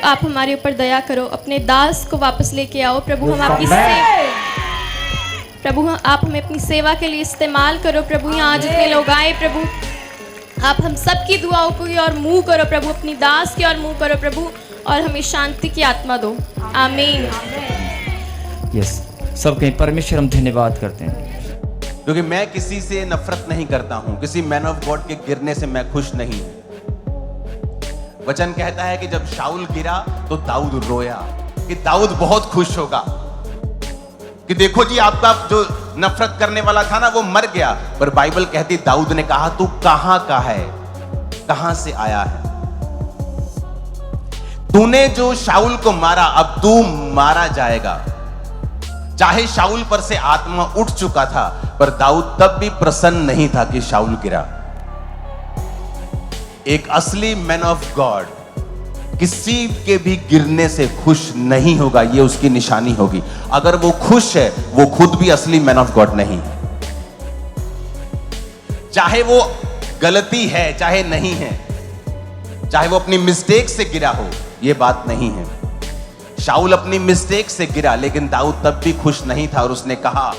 आप हमारे ऊपर दया करो, अपने दास को वापस लेके आओ प्रभु। हम आपकी प्रभु आप हमें अपनी सेवा के लिए इस्तेमाल करो प्रभु। यहाँ जितने लोग आए प्रभु, आप हम सब की दुआओं की और मुंह करो प्रभु, अपनी दास की और मुंह करो प्रभु, और हमें शांति की आत्मा दो। आमीन। यस, सब कहीं परमेश्वर हम धन्यवाद करते हैं, क्योंकि मैं किसी से नफरत नहीं करता हूं, किसी मैन ऑफ गॉड के गिरने से मैं खुश नहीं। वचन कहता है कि जब शाऊल गिरा तो दाऊद रोया, कि दाऊद बहुत खुश होगा कि देखो जी आपका जो नफरत करने वाला था ना वो मर गया। पर बाइबल कहती दाऊद ने कहा तू कहां का है, कहां से आया है? तूने जो शाऊल को मारा अब तू मारा जाएगा। चाहे शाऊल पर से आत्मा उठ चुका था, पर दाऊद तब भी प्रसन्न नहीं था कि शाऊल गिरा। एक असली मैन ऑफ गॉड किसी के भी गिरने से खुश नहीं होगा, ये उसकी निशानी होगी। अगर वो खुश है वो खुद भी असली मैन ऑफ गॉड नहीं है। चाहे वो गलती है चाहे नहीं है, चाहे वो अपनी मिस्टेक से गिरा हो, ये बात नहीं है। शाऊल अपनी मिस्टेक से गिरा, लेकिन दाऊद तब भी खुश नहीं था और उसने कहा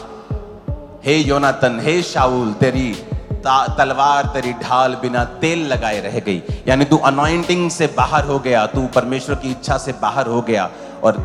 हे योनातन, हे शाऊल, तेरी तलवार तेरी ढाल बिना तेल लगाए रह गई। यानी तू अनॉइंटिंग से बाहर हो गया, तू परमेश्वर की इच्छा से बाहर हो गया और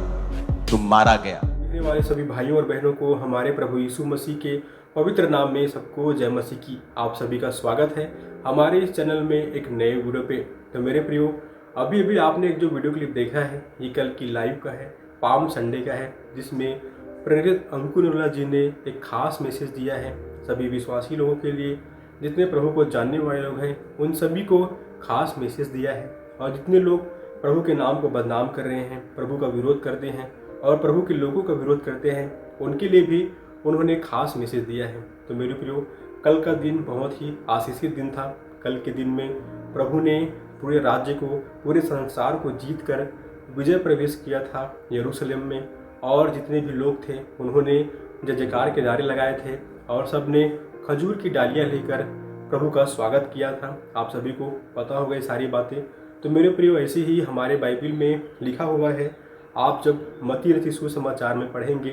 तू मारा गया। देखने वाले सभी भाइयों और बहनों को हमारे प्रभु यीशु मसीह के पवित्र नाम में सबको जय मसीह की। आप सभी का स्वागत है हमारे इस चैनल में एक नए वीडियो पे। तो मेरे प्रियो, अभी आपने एक जो वीडियो क्लिप देखा है ये कल की लाइव का है, पाम संडे का है, जिसमें प्रेरित अंकुर निर्मला जी ने एक खास मैसेज दिया है सभी विश्वासी लोगों के लिए। जितने प्रभु को जानने वाले लोग हैं उन सभी को खास मैसेज दिया है, और जितने लोग प्रभु के नाम को बदनाम कर रहे हैं, प्रभु का विरोध करते हैं और प्रभु के लोगों का विरोध करते हैं, उनके लिए भी उन्होंने खास मैसेज दिया है। तो मेरे प्रियो, कल का दिन बहुत ही आशीषित दिन था। कल के दिन में प्रभु ने पूरे राज्य को, पूरे संसार को जीत कर विजय प्रवेश किया था यरूशलेम में, और जितने भी लोग थे उन्होंने जय जयकार के नारे लगाए थे और सब ने खजूर की डालियाँ लेकर प्रभु का स्वागत किया था। आप सभी को पता होगा ये सारी बातें। तो मेरे प्रियो, ऐसे ही हमारे बाइबल में लिखा हुआ है। आप जब मत्ती रचित सुसमाचार में पढ़ेंगे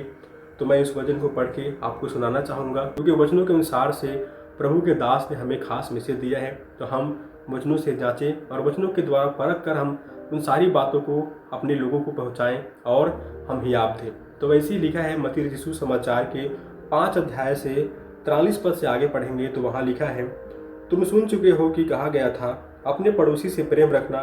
तो मैं इस वचन को पढ़ के आपको सुनाना चाहूँगा, क्योंकि वचनों के अनुसार से प्रभु के दास ने हमें खास मैसेज दिया है। तो हम वचनों से जांचें और वचनों के द्वारा परख कर हम उन सारी बातों को अपने लोगों को पहुँचाएँ और हम ही आप थे। तो वैसे ही लिखा है मत्ती रचित सुसमाचार के 5 अध्याय से 43 पद से आगे पढ़ेंगे तो वहाँ लिखा है, तुम सुन चुके हो कि कहा गया था अपने पड़ोसी से प्रेम रखना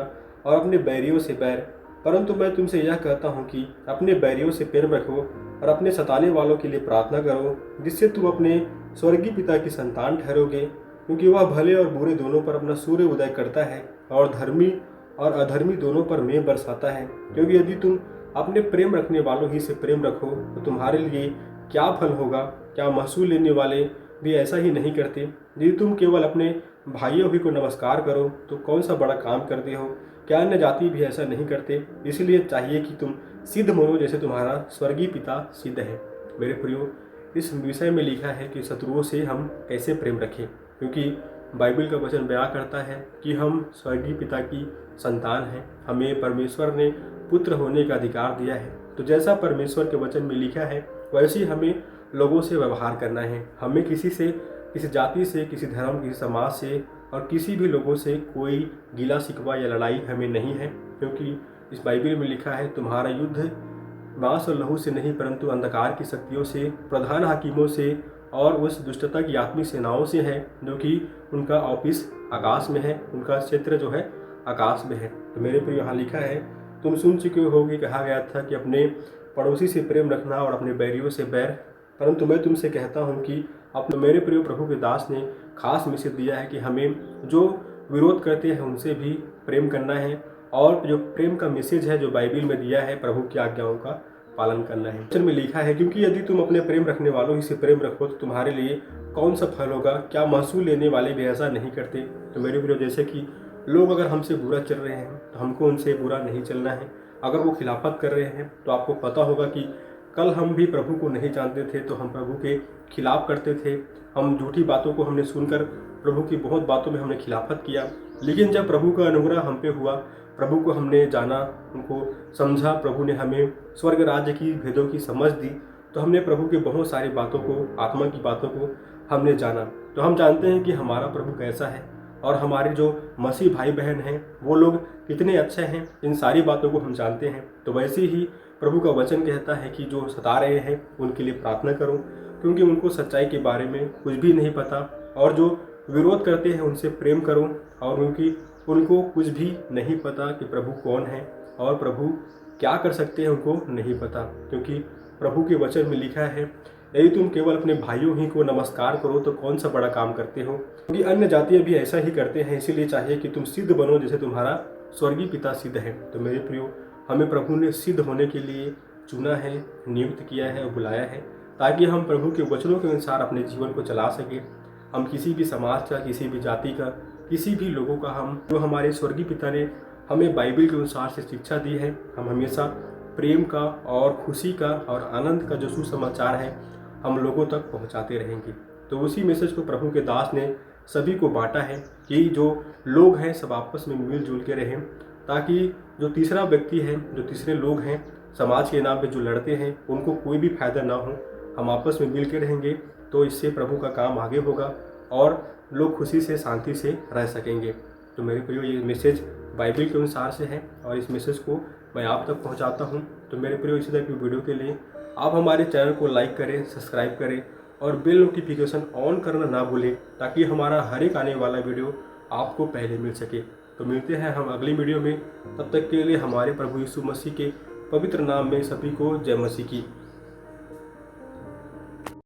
और अपने बैरियों से बैर, परंतु मैं तुमसे यह कहता हूँ कि अपने बैरियों से प्रेम रखो और अपने सताने वालों के लिए प्रार्थना करो, जिससे तुम अपने स्वर्गीय पिता की संतान ठहरोगे, क्योंकि वह भले और बुरे दोनों पर अपना सूर्य उदय करता है और धर्मी और अधर्मी दोनों पर मेघ बरसाता है। क्योंकि यदि तुम अपने प्रेम रखने वालों ही से प्रेम रखो तो तुम्हारे लिए क्या फल होगा? क्या महसूल लेने वाले भी ऐसा ही नहीं करते? यदि तुम केवल अपने भाइयों ही को नमस्कार करो तो कौन सा बड़ा काम करते हो? क्या अन्य जाति भी ऐसा नहीं करते? इसलिए चाहिए कि तुम सिद्ध बनो जैसे तुम्हारा स्वर्गीय पिता सिद्ध है। मेरे प्रियो, इस विषय में लिखा है कि शत्रुओं से हम कैसे प्रेम रखें, क्योंकि बाइबल का वचन बयां करता है कि हम स्वर्गीय पिता की संतान हैं। हमें परमेश्वर ने पुत्र होने का अधिकार दिया है। तो जैसा परमेश्वर के वचन में लिखा है वैसे ही हमें लोगों से व्यवहार करना है। हमें किसी से, किसी जाति से, किसी धर्म, किसी समाज से और किसी भी लोगों से कोई गिला शिकवा या लड़ाई हमें नहीं है, क्योंकि इस बाइबल में लिखा है तुम्हारा युद्ध मांस और लहू से नहीं परंतु अंधकार की शक्तियों से, प्रधान हाकिमों से और उस दुष्टता की आत्मिक सेनाओं से है, जो कि उनका ऑफिस आकाश में है, उनका क्षेत्र जो है आकाश में है। तो मेरे प्रिय, यहाँ लिखा है तुम सुन चुके हो कि कहा गया था कि अपने पड़ोसी से प्रेम रखना और अपने बैरियों से बैर, परंतु मैं तुमसे कहता हूँ कि अपने मेरे प्रिय प्रभु के दास ने खास मैसेज दिया है कि हमें जो विरोध करते हैं उनसे भी प्रेम करना है, और जो प्रेम का मैसेज है जो बाइबल में दिया है प्रभु की आज्ञाओं का पालन करना है। वचन में लिखा है क्योंकि यदि तुम अपने प्रेम रखने वालों ही से प्रेम रखो तो तुम्हारे लिए कौन सा फल होगा? क्या महसूल लेने वाले भी ऐसा नहीं करते? तो मेरे प्रिय, जैसे कि लोग अगर हमसे बुरा चल रहे हैं तो हमको उनसे बुरा नहीं चलना है। अगर वो खिलाफत कर रहे हैं तो आपको पता होगा कि कल हम भी प्रभु को नहीं जानते थे तो हम प्रभु के खिलाफ करते थे। हम झूठी बातों को हमने सुनकर प्रभु की बहुत बातों में हमने खिलाफत किया, लेकिन जब प्रभु का अनुग्रह हम पे हुआ प्रभु को हमने जाना, उनको समझा, प्रभु ने हमें स्वर्ग राज्य की भेदों की समझ दी, तो हमने प्रभु के बहुत सारी बातों को, आत्मा की बातों को हमने जाना। तो हम जानते हैं कि हमारा प्रभु कैसा है और हमारे जो मसीह भाई बहन हैं वो लोग कितने अच्छे हैं, इन सारी बातों को हम जानते हैं। तो वैसे ही प्रभु का वचन कहता है कि जो सता रहे हैं उनके लिए प्रार्थना करो, क्योंकि उनको सच्चाई के बारे में कुछ भी नहीं पता, और जो विरोध करते हैं उनसे प्रेम करो, और क्योंकि उनको कुछ भी नहीं पता कि प्रभु कौन है और प्रभु क्या कर सकते हैं, उनको नहीं पता। क्योंकि प्रभु के वचन में लिखा है, यदि तुम केवल अपने भाइयों ही को नमस्कार करो तो कौन सा बड़ा काम करते हो, क्योंकि अन्य जातियाँ भी ऐसा ही करते हैं। इसीलिए चाहिए कि तुम सिद्ध बनो जैसे तुम्हारा स्वर्गीय पिता सिद्ध है। तो मेरे प्रियो, हमें प्रभु ने सिद्ध होने के लिए चुना है, नियुक्त किया है और बुलाया है, ताकि हम प्रभु के वचनों के अनुसार अपने जीवन को चला सकें। हम किसी भी समाज का, किसी भी जाति का, किसी भी लोगों का, हम जो हमारे स्वर्गीय पिता ने हमें बाइबल के अनुसार से शिक्षा दी है, हम हमेशा प्रेम का और खुशी का और आनंद का जो सुसमाचार है हम लोगों तक पहुंचाते रहेंगे। तो उसी मैसेज को प्रभु के दास ने सभी को बांटा है कि जो लोग हैं सब आपस में मिलजुल के रहें, ताकि जो तीसरा व्यक्ति है, जो तीसरे लोग हैं समाज के नाम पे जो लड़ते हैं, उनको कोई भी फायदा ना हो। हम आपस में मिल के रहेंगे तो इससे प्रभु का काम आगे होगा और लोग खुशी से, शांति से रह सकेंगे। तो मेरे प्रियो, ये मैसेज बाइबल के अनुसार से है और इस मैसेज को मैं आप तक पहुंचाता हूं। तो मेरे प्रियो, इसी तरह की वीडियो के लिए आप हमारे चैनल को लाइक करें, सब्सक्राइब करें और बेल नोटिफिकेशन ऑन करना ना भूलें, ताकि हमारा हर एक आने वाला वीडियो आपको पहले मिल सके। तो मिलते हैं हम अगली वीडियो में। तब तक के लिए हमारे प्रभु यीशु मसीह के पवित्र नाम में सभी को जय मसीह की।